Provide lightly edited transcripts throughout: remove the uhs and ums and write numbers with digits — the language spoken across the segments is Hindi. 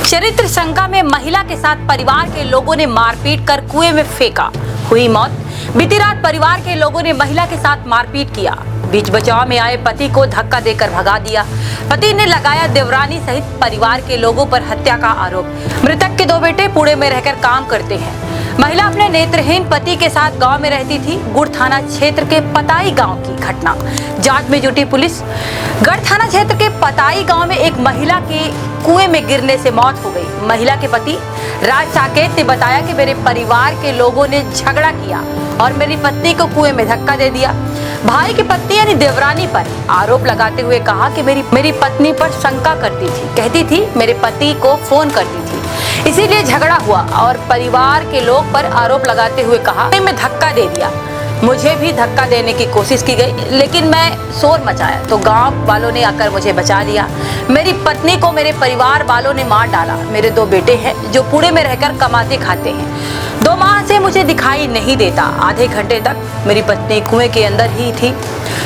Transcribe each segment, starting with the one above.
चरित्र शंका में महिला के साथ परिवार के लोगों ने मारपीट कर कुएं में फेंका, हुई मौत। बीती रात परिवार के लोगों ने महिला के साथ मारपीट किया। बीच बचाव में आए पति को धक्का देकर भगा दिया। पति ने लगाया देवरानी सहित परिवार के लोगों पर हत्या का आरोप। मृतक के 2 बेटे पुणे में रहकर काम करते हैं। महिला अपने नेत्रहीन पति के साथ गांव में रहती थी। गुड़ थाना क्षेत्र के पताई गांव की घटना। जांच में जुटी पुलिस। गढ़ थाना क्षेत्र के पताई गांव में एक महिला के कुएं में गिरने से मौत हो गई। महिला के पति राज साकेत ने बताया कि मेरे परिवार के लोगों ने झगड़ा किया और मेरी पत्नी को कुएं में धक्का दे दिया। भाई की पत्नी यानी देवरानी पर आरोप लगाते हुए कहा कि मेरी पत्नी पर शंका करती थी, कहती थी मेरे पति को फोन करती थी, इसीलिए झगड़ा हुआ। और परिवार के लोग पर आरोप लगाते हुए कहा मैं धक्का दे दिया। मुझे भी धक्का देने की कोशिश की गई, लेकिन मैं शोर मचाया तो गांव वालों ने आकर मुझे बचा लिया। मेरी पत्नी को मेरे परिवार वालों ने मार डाला। मेरे 2 बेटे हैं जो पुणे में रहकर कमाते खाते हैं। 2 माह से मुझे दिखाई नहीं देता। आधे घंटे तक मेरी पत्नी कुएं के अंदर ही थी।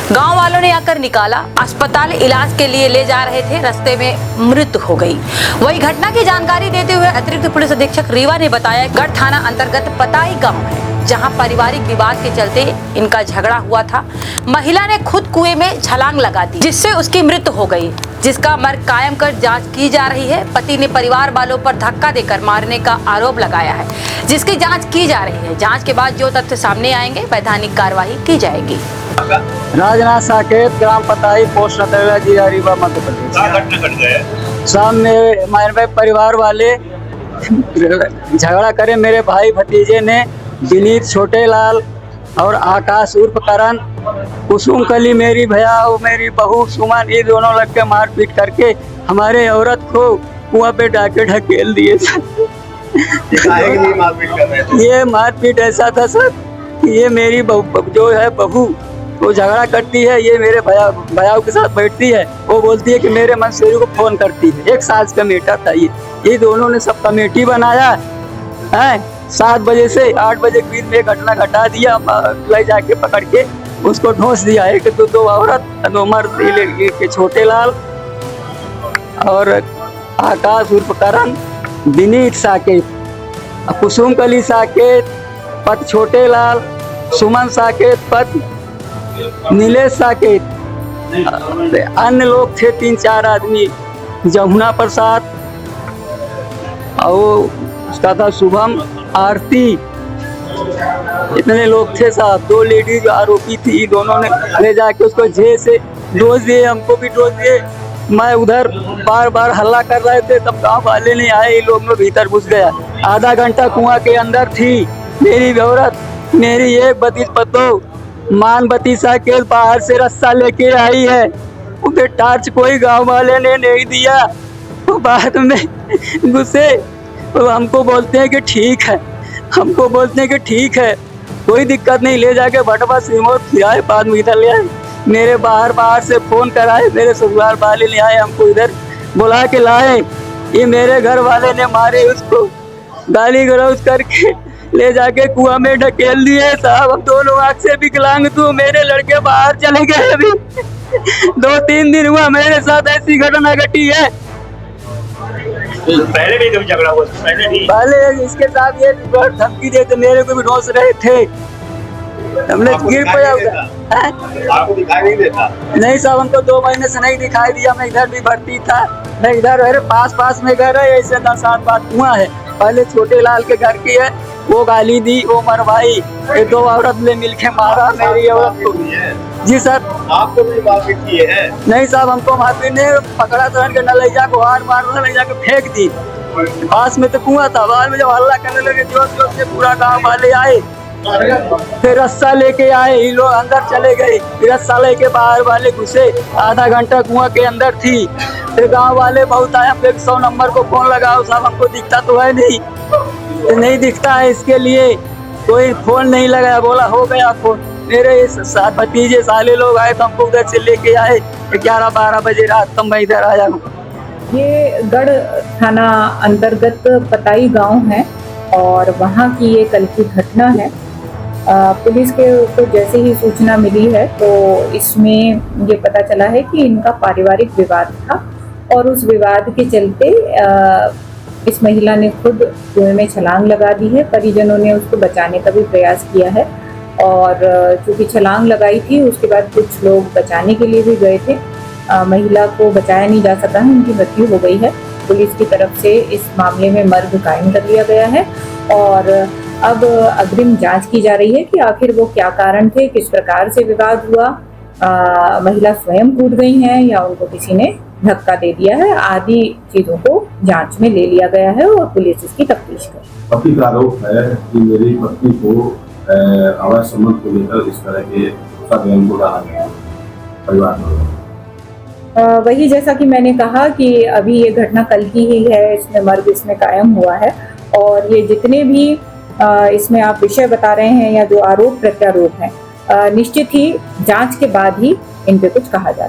गांव वालों ने आकर निकाला। अस्पताल इलाज के लिए ले जा रहे थे, रास्ते में मृत्यु हो गई। वही घटना की जानकारी देते हुए अतिरिक्त पुलिस अधीक्षक रीवा ने बताया गढ़ थाना अंतर्गत पताई गांव है, जहां पारिवारिक विवाद के चलते इनका झगड़ा हुआ था। महिला ने खुद कुएं में छलांग लगा दी, जिससे उसकी मृत्यु हो गई, जिसका मर्ग कायम कर जांच की जा रही है। पति ने परिवार वालों पर धक्का देकर मारने का आरोप लगाया है, जिसकी जांच की जा रही है। जांच के बाद जो तथ्य सामने आएंगे वैधानिक कार्यवाही की जाएगी। राजनाथ साकेत, ग्राम पताई, पोस्ट रतौलिया, जिला रीवा, मध्य प्रदेश। शाम में मेरे परिवार वाले झगड़ा करे। मेरे भाई भतीजे ने विनीत, छोटे लाल और आकाश उर्फ करण, कुसुम कली मेरी भैया और मेरी बहू सुमन, ये दोनों लग के मारपीट करके हमारे औरत को कुआं पे डाके ढकेल दिए। ये मारपीट ऐसा था सर, ये मेरी जो है बहू वो झगड़ा करती है, ये मेरे भैया के साथ बैठती है। वो बोलती है कि मेरे मंसूरी को फोन करती है। 1 साल का मेटा था ये दोनों ने सब कमेटी बनाया है। 7 बजे से 8 बजे के बीच में घटना घटा दिया। ले जाके पकड़ के उसको ढोस दिया है कि 2 औरत, 2 मर्द के छोटे लाल और आकाश उर्फ करण, विनीत साकेत, कुसुम कली साकेत पत छोटे लाल, सुमन साकेत पत नीलेश साकेत, अन्य लोग थे 3-4 आदमी, जमुना प्रसाद और उसका था शुभम, आरती, इतने लोग थे साहब। 2 लेडीज आरोपी थी, दोनों ने ले जाके उसको जेल से डोज दिए, हमको भी डोज दिए। मैं उधर बार हल्ला कर रहे थे, तब गांव वाले नहीं आए, लोग में भीतर घुस गया। आधा घंटा कुआं के अंदर थी मेरी औरत। मेरी एक बतीस पतो मानबती साइकिल बाहर से रस्सा लेके आई है, उसे टार्च कोई गांव वाले ने नहीं दिया। वो बाद में गुस्से तो हमको बोलते हैं कि ठीक है, हमको बोलते हैं कि ठीक है, कोई दिक्कत नहीं, ले जाके भटवा सिमोर खिलाए, बाद में इधर ले आए। मेरे बाहर से फोन कराए, मेरे ससुराल वाले ले आए, हमको इधर बुला के लाए। ये मेरे घर वाले ने मारे उसको, गाली गलौज करके ले जाके कुआं में ढकेल दिए साहब। हम दोनों आँख से विकलांग तू, मेरे लड़के बाहर चले गए। अभी 2-3 दिन हुआ मेरे साथ ऐसी घटना घटी है। पहले भी कभी झगड़ा हुआ? पहले इसके साथ ये धमकी देते, मेरे को भी ढोस रहे थे, हमने गिर पड़ा। आपको दिखाई नहीं देता? नहीं साहब, हमको 2 महीने से नहीं दिखाई दिया। मैं इधर भी भर्ती था, मैं इधर मेरे पास में घर है, ऐसे 10-8 बात हुआ है। पहले छोटे लाल के घर की है, वो गाली दी, वो मरवाई। ये 2 औरत ने मिलके मारा मेरी औरत को। जी सर। आपको भी मारपीट की है? नहीं साहब, हमको मारपीट नहीं, पकड़ा तो नलैया को हार मारना, ले जाके फेंक दी। पास में तो कुआं था, बाद में जब हल्ला करने लगे जोर से पूरा गांव वाले आए, फिर रस्सा लेके आए, ये लोग अंदर चले गए, फिर रस्सा लेके बाहर वाले घुसे। आधा घंटा कुआं के अंदर थी। फिर गांव वाले बहुत आए, 100 नंबर को फोन लगाओ साहब, हमको दिखता तो है नहीं दिखता है, इसके लिए कोई फोन नहीं लगाया। बोला हो गया फोन। मेरे भतीजे साले लोग आए तो हमको उधर से लेके आए 11-12 बजे रात, तब मैं इधर आया हूँ। ये गढ़ थाना अंतर्गत पताई गांव है और वहाँ की ये कल की घटना है। पुलिस को जैसे ही सूचना मिली है तो इसमें ये पता चला है कि इनका पारिवारिक विवाद था और उस विवाद के चलते इस महिला ने खुद कुएं में छलांग लगा दी है। परिजनों ने उसको बचाने का भी प्रयास किया है और चूंकि छलांग लगाई थी उसके बाद कुछ लोग बचाने के लिए भी गए थे। महिला को बचाया नहीं जा सका है, उनकी मृत्यु हो गई है। पुलिस की तरफ से इस मामले में मर्ग कायम कर लिया गया है और अब अग्रिम जांच की जा रही है कि आखिर वो क्या कारण थे, किस प्रकार से विवाद हुआ, महिला स्वयं कूद गई हैं या उनको किसी ने धक्का दे दिया है, आदि चीजों को जांच में ले लिया गया है और पुलिस इसकी तफ्तीश कर। पति का आरोप है कि मेरी पत्नी को अवैध संबंध को लेकर इस तरह के बयान को डाला गया परिवार में। वही जैसा कि मैंने कहा कि अभी ये घटना कल की ही है, इसमें मर्ग इसमें कायम हुआ है और ये जितने भी इसमें आप विषय बता रहे हैं या जो आरोप प्रत्यारोप हैं, निश्चित ही जांच के बाद ही इन पे कुछ कहा जाए।